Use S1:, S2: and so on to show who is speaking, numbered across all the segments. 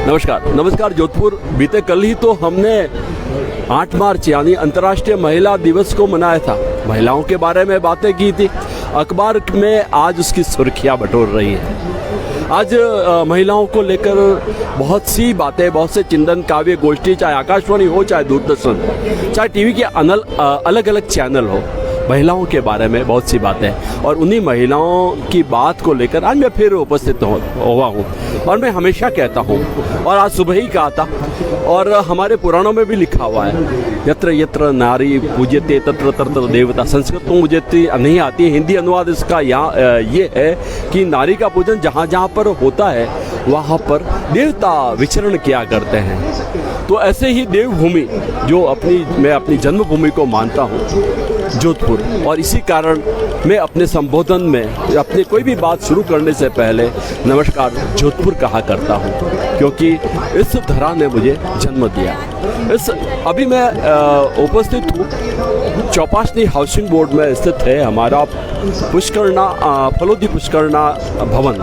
S1: नमस्कार जोधपुर। बीते कल ही तो हमने 8 मार्च यानी अंतर्राष्ट्रीय महिला दिवस को मनाया था। महिलाओं के बारे में बातें की थी। अखबार में आज उसकी सुर्खियां बटोर रही है। आज महिलाओं को लेकर बहुत सी बातें, बहुत से चिंतन, काव्य गोष्ठी, चाहे आकाशवाणी हो, चाहे दूरदर्शन, चाहे टीवी के अलग अलग चैनल हो, महिलाओं के बारे में बहुत सी बातें। और उन्हीं महिलाओं की बात को लेकर आज मैं फिर उपस्थित हुआ हूँ। और मैं हमेशा कहता हूँ, और आज सुबह ही कहा था, और हमारे पुराणों में भी लिखा हुआ है, यत्र यत्र नारी पूज्यते तत्र तत्र देवता। संस्कृत तो मुझे नहीं आती, हिंदी अनुवाद इसका ये है कि नारी का पूजन जहाँ जहाँ पर होता है वहाँ पर देवता विचरण किया करते हैं। तो ऐसे ही देवभूमि जो मैं अपनी जन्मभूमि को मानता हूँ, जोधपुर, और इसी कारण मैं अपने संबोधन में अपने कोई भी बात शुरू करने से पहले नमस्कार जोधपुर कहा करता हूँ, क्योंकि इस धरा ने मुझे जन्म दिया। अभी मैं उपस्थित हूँ चौपासनी हाउसिंग बोर्ड में स्थित है हमारा पुष्करना फलोदी पुष्करना भवन।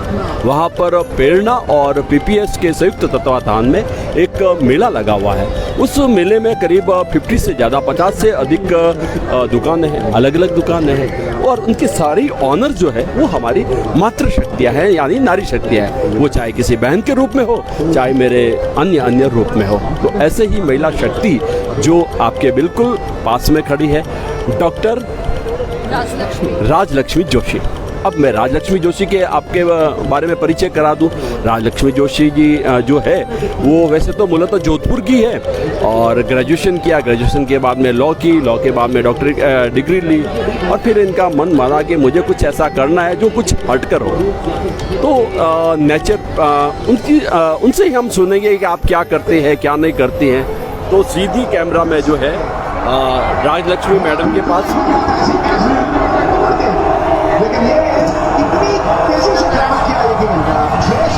S1: वहाँ पर प्रेरणा और पीपीएस के संयुक्त तत्वाधान में एक मेला लगा हुआ है। उस मेले में करीब 50 से ज़्यादा, 50 से अधिक दुकानें हैं, अलग अलग दुकानें हैं, और उनकी सारी ऑनर जो है वो हमारी मातृशक्तियाँ हैं, यानी नारी शक्तियाँ हैं। वो चाहे किसी बहन के रूप में हो, चाहे मेरे अन्य रूप में हो। तो ऐसे ही महिला शक्ति जो आपके बिल्कुल पास में खड़ी है, डॉक्टर राजलक्ष्मी जोशी। अब मैं राजलक्ष्मी जोशी के आपके बारे में परिचय करा दूं। राजलक्ष्मी जोशी जी जो है वो वैसे तो मूलतः जोधपुर की है, और ग्रेजुएशन किया। ग्रेजुएशन के बाद में लॉ के बाद में डॉक्टरेट डिग्री ली, और फिर इनका मन माना कि मुझे कुछ ऐसा करना है जो कुछ हटकर हो। तो उनसे ही हम सुनेंगे कि आप क्या करते हैं, क्या नहीं करती हैं। तो सीधी कैमरा में जो है राजलक्ष्मी मैडम के पास।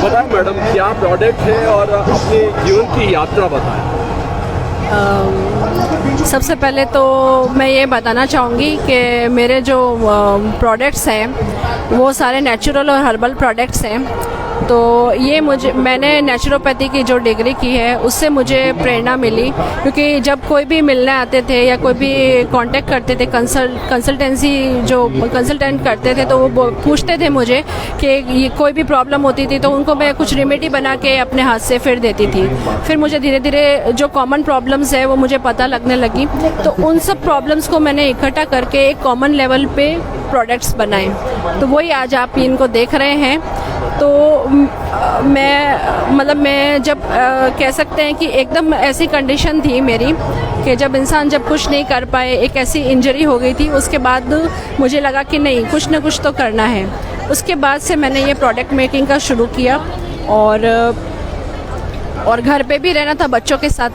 S1: बताएं मैडम, क्या प्रोडक्ट है और अपने जीवन की यात्रा बताएं।
S2: सबसे पहले तो मैं ये बताना चाहूँगी कि मेरे जो प्रोडक्ट्स हैं वो सारे नेचुरल और हर्बल प्रोडक्ट्स हैं। तो ये मैंने नेचुरोपैथी की जो डिग्री की है उससे मुझे प्रेरणा मिली, क्योंकि जब कोई भी मिलने आते थे या कोई भी कांटेक्ट करते थे, कंसल्टेंट करते थे, तो वो पूछते थे मुझे कि ये कोई भी प्रॉब्लम होती थी तो उनको मैं कुछ रेमेडी बना के अपने हाथ से फिर देती थी। फिर मुझे धीरे धीरे जो कॉमन प्रॉब्लम्स है वो मुझे पता लगने लगी। तो उन सब प्रॉब्लम्स को मैंने इकट्ठा करके एक कॉमन लेवल पे प्रोडक्ट्स बनाए। तो वही आज आप इनको देख रहे हैं। तो मैं जब कह सकते हैं कि एकदम ऐसी कंडीशन थी मेरी कि जब इंसान कुछ नहीं कर पाए, एक ऐसी इंजरी हो गई थी, उसके बाद मुझे लगा कि नहीं, कुछ ना कुछ तो करना है। उसके बाद से मैंने ये प्रोडक्ट मेकिंग का शुरू किया, और घर पे भी रहना था, बच्चों के साथ,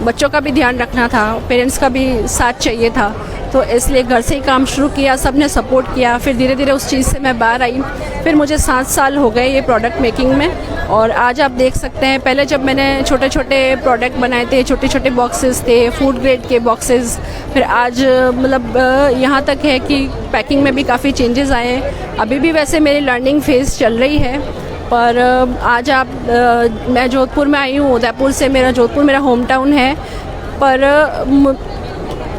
S2: बच्चों का भी ध्यान रखना था, पेरेंट्स का भी साथ चाहिए था। तो इसलिए घर से ही काम शुरू किया, सबने सपोर्ट किया। फिर धीरे धीरे उस चीज़ से मैं बाहर आई। फिर मुझे 7 साल हो गए ये प्रोडक्ट मेकिंग में, और आज आप देख सकते हैं, पहले जब मैंने छोटे छोटे प्रोडक्ट बनाए थे, छोटे छोटे बॉक्सेस थे, फूड ग्रेड के बॉक्सेस, फिर आज यहाँ तक है कि पैकिंग में भी काफ़ी चेंजेस आए हैं। अभी भी वैसे मेरी लर्निंग फेज़ चल रही है, पर आज मैं जोधपुर में आई हूँ, उदयपुर से। जोधपुर मेरा होम टाउन है, पर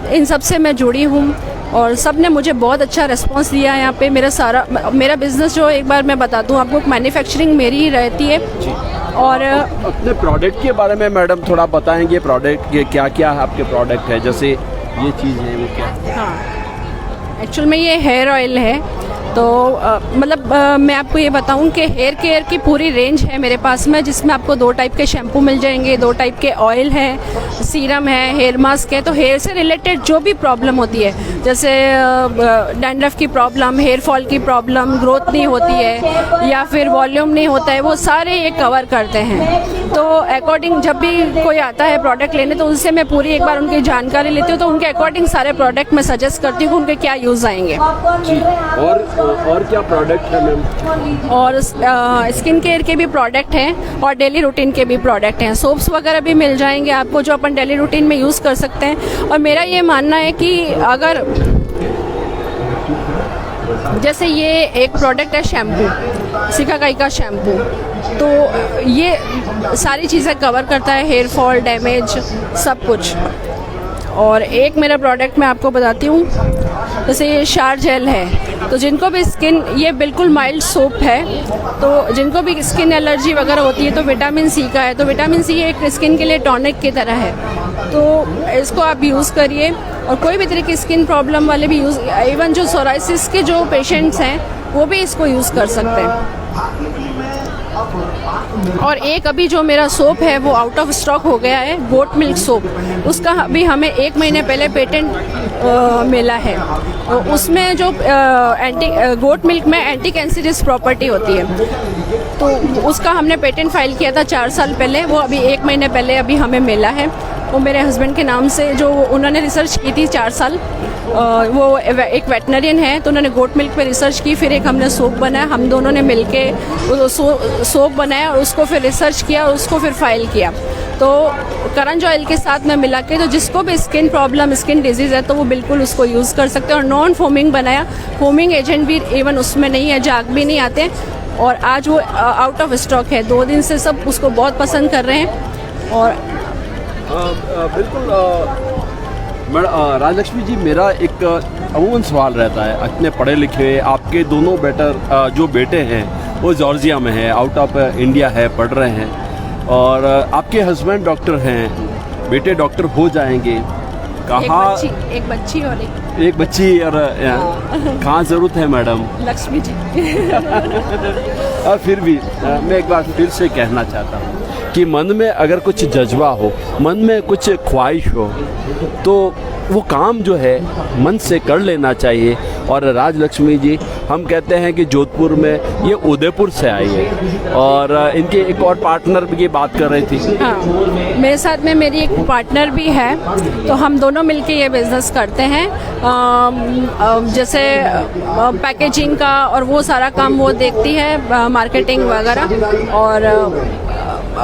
S2: इन सब से मैं जुड़ी हूँ, और सब ने मुझे बहुत अच्छा रिस्पांस दिया है यहाँ पे। मेरा बिज़नेस जो, एक बार मैं बता दूँ आपको, मैन्युफैक्चरिंग मेरी ही रहती है। और
S1: अपने प्रोडक्ट के बारे में मैडम थोड़ा बताएंगे, प्रोडक्ट के क्या क्या आपके प्रोडक्ट है, जैसे ये चीज़ है वो क्या?
S2: हाँ, एक्चुअल में ये हेयर ऑयल है। तो मैं आपको ये बताऊं कि हेयर केयर की पूरी रेंज है मेरे पास में, जिसमें आपको 2 टाइप के शैम्पू मिल जाएंगे, 2 टाइप के ऑयल हैं, सीरम है, हेयर मास्क है। तो हेयर से रिलेटेड जो भी प्रॉब्लम होती है, जैसे डैंड्रफ की प्रॉब्लम, हेयर फॉल की प्रॉब्लम, ग्रोथ नहीं होती है या फिर वॉल्यूम नहीं होता है, वो सारे ये कवर करते हैं। तो अकॉर्डिंग जब भी कोई आता है प्रोडक्ट लेने, तो उससे मैं पूरी एक बार उनकी जानकारी लेती हूँ। तो उनके अकॉर्डिंग सारे प्रोडक्ट मैं सजेस्ट करती हूँ उनके क्या यूज़ आएंगे।
S1: जी, और क्या प्रोडक्ट है मैम?
S2: और स्किन केयर के भी प्रोडक्ट हैं, और डेली रूटीन के भी प्रोडक्ट हैं। सोप्स वगैरह भी मिल जाएंगे आपको, जो अपन डेली रूटीन में यूज़ कर सकते हैं। और मेरा ये मानना है कि अगर जैसे ये एक प्रोडक्ट है शैम्पू, सिकाकाई का शैम्पू, तो ये सारी चीज़ें कवर करता है, हेयर फॉल, डैमेज, सब कुछ। और एक मेरा प्रोडक्ट मैं आपको बताती हूँ, जैसे ये शार जेल है, तो जिनको भी स्किन, ये बिल्कुल माइल्ड सोप है, तो जिनको भी स्किन एलर्जी वगैरह होती है तो विटामिन सी का है, तो विटामिन सी एक स्किन के लिए टॉनिक की तरह है, तो इसको आप यूज़ करिए। और कोई भी तरह की स्किन प्रॉब्लम वाले भी यूज़, इवन जो सोराइसिस के जो पेशेंट्स हैं वो भी इसको यूज़ कर सकते हैं। और एक अभी जो मेरा सोप है वो आउट ऑफ स्टॉक हो गया है, गोट मिल्क सोप, उसका अभी हमें 1 महीने पहले पेटेंट मिला है। उसमें जो गोट मिल्क में एंटी कैंसरस प्रॉपर्टी होती है, तो उसका हमने पेटेंट फाइल किया था 4 साल पहले, वो अभी 1 महीने पहले अभी हमें मिला है। वो मेरे हस्बैंड के नाम से, जो उन्होंने रिसर्च की थी 4 साल, वो एक वेटनरियन है, तो उन्होंने गोट मिल्क पे रिसर्च की, फिर एक हमने सोप बनाया, हम दोनों ने मिलके सोप बनाया और उसको फिर रिसर्च किया और उसको फिर फाइल किया। तो करंज ऑयल के साथ में मिला के, तो जिसको भी स्किन प्रॉब्लम, स्किन डिजीज़ है, तो वो बिल्कुल उसको यूज़ कर सकते हैं। और नॉन फोमिंग बनाया, फोमिंग एजेंट भी इवन उसमें नहीं है, झाग भी नहीं आते, और आज वो आउट ऑफ स्टॉक है। 2 दिन से सब उसको बहुत पसंद कर रहे हैं। और
S1: बिल्कुल राजलक्ष्मी जी, मेरा एक अमूमन सवाल रहता है, इतने पढ़े लिखे आपके दोनों जो बेटे हैं वो जॉर्जिया में है, आउट ऑफ इंडिया है, पढ़ रहे हैं, और आपके हस्बैंड डॉक्टर हैं, बेटे डॉक्टर हो जाएंगे, कहाँ
S2: एक बच्ची और
S1: एक बच्ची, और कहाँ ज़रूरत है मैडम?
S2: लक्ष्मी जी।
S1: और फिर भी मैं एक बार फिर से कहना चाहता हूँ कि मन में अगर कुछ जज्बा हो, मन में कुछ ख्वाहिश हो, तो वो काम जो है मन से कर लेना चाहिए। और राजलक्ष्मी जी, हम कहते हैं कि जोधपुर में, ये उदयपुर से आई है, और इनके एक और पार्टनर की बात कर रही थी।
S2: हाँ, मेरे साथ में मेरी एक पार्टनर भी है, तो हम दोनों मिलके ये बिज़नेस करते हैं। जैसे पैकेजिंग का और वो सारा काम वो देखती है, मार्केटिंग वगैरह, और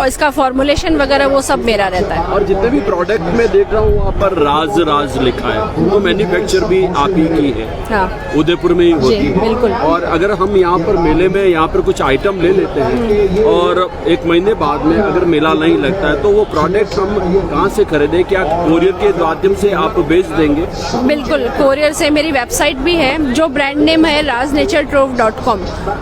S2: इसका फॉर्मुलेशन वगैरह वो सब मेरा रहता है।
S1: और जितने भी प्रोडक्ट मैं देख रहा हूँ वहाँ पर राज लिखा है, वो मैन्युफैक्चर भी आप ही की है।
S2: हाँ,
S1: उदयपुर में ही होती है।
S2: बिल्कुल।
S1: और अगर हम यहाँ पर मेले में यहाँ पर कुछ आइटम ले लेते हैं और 1 महीने बाद में अगर मेला नहीं लगता है, तो वो प्रोडक्ट हम कहाँ से खरीदें? क्या कोरियर के माध्यम से आप भेज देंगे?
S2: बिल्कुल, कोरियर से। मेरी वेबसाइट भी है, जो ब्रांड नेम है rajnaturtrove.com,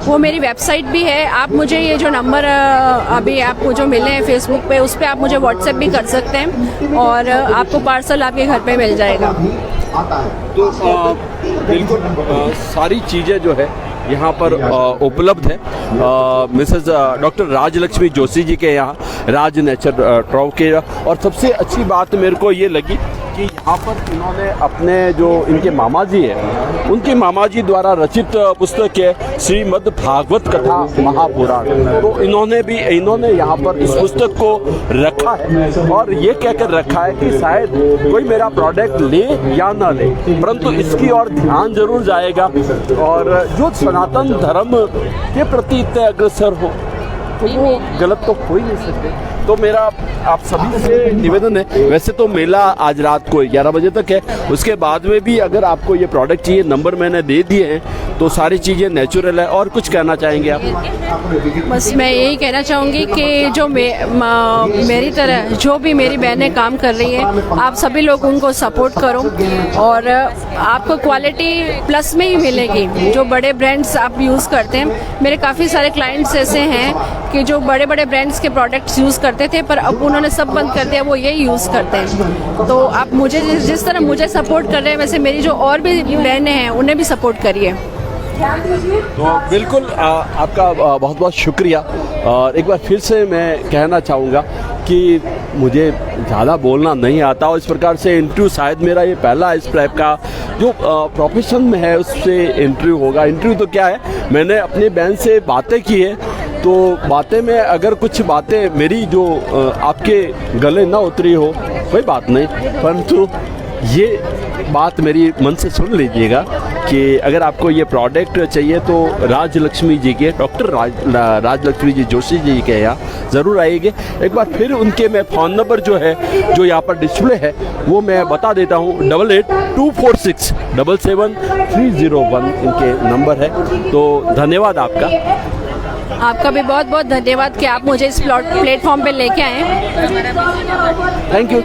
S2: वो मेरी वेबसाइट भी है। आप मुझे ये जो नंबर अभी आपको जो मिले हैं फेसबुक पे, उस पर आप मुझे व्हाट्सएप भी कर सकते हैं, और आपको पार्सल आपके घर पे मिल जाएगा।
S1: तो बिल्कुल सारी चीज़ें जो है यहाँ पर उपलब्ध है। मिसेस डॉक्टर राजलक्ष्मी जोशी जी के यहाँ, राज नेचर ट्रॉव के। और सबसे अच्छी बात मेरे को ये लगी कि यहाँ पर इन्होंने अपने जो इनके मामा जी हैं, उनके मामा जी द्वारा रचित पुस्तक है श्रीमद् भागवत कथा महापुराण, तो इन्होंने यहाँ पर इस पुस्तक को रखा है, और ये कहकर रखा है कि शायद कोई मेरा प्रोडक्ट ले या ना ले, परंतु इसकी ओर ध्यान जरूर जाएगा, और जो सनातन धर्म के प्रति इतने अग्रसर हो तो वो गलत तो हो ही नहीं सकते। तो मेरा आप सभी से निवेदन है, वैसे तो मेला आज रात को 11 बजे तक है, उसके बाद में भी अगर आपको ये प्रोडक्ट चाहिए, नंबर मैंने दे दिए हैं, तो सारी चीज़ें नेचुरल है। और कुछ कहना चाहेंगे आप?
S2: बस मैं यही कहना चाहूँगी कि जो मेरी तरह जो भी मेरी बहनें काम कर रही हैं, आप सभी लोग उनको सपोर्ट करो, और आपको क्वालिटी प्लस में ही मिलेगी। जो बड़े ब्रांड्स आप यूज़ करते हैं, मेरे काफ़ी सारे क्लाइंट्स ऐसे हैं कि जो बड़े बड़े ब्रांड्स के प्रोडक्ट्स यूज़ करते थे, पर अब उन्होंने सब बंद कर दिया, वो यही यूज़ करते हैं। तो आप मुझे जिस तरह मुझे सपोर्ट कर रहे हैं, वैसे मेरी जो और भी बहनें हैं उन्हें भी सपोर्ट करिए।
S1: तो बिल्कुल आपका बहुत बहुत शुक्रिया। और एक बार फिर से मैं कहना चाहूँगा कि मुझे ज़्यादा बोलना नहीं आता, और इस प्रकार से इंटरव्यू शायद मेरा ये पहला इस टाइप का जो प्रोफेशन में है उससे इंटरव्यू होगा। इंटरव्यू तो क्या है, मैंने अपनी बहन से बातें की है, तो बातें में अगर कुछ बातें मेरी जो आपके गले ना उतरी हो, कोई बात नहीं, परंतु ये बात मेरी मन से सुन लीजिएगा कि अगर आपको ये प्रोडक्ट चाहिए तो राजलक्ष्मी जी के डॉक्टर राजलक्ष्मी जी जोशी जी के यहाँ ज़रूर आइए। एक बार फिर उनके मैं फ़ोन नंबर जो है जो यहाँ पर डिस्प्ले है वो मैं बता देता हूँ, 8824677301 इनके नंबर है। तो धन्यवाद आपका।
S2: आपका भी बहुत बहुत धन्यवाद कि आप मुझे इस प्लेटफॉर्म पे लेके आए।
S1: Thank you.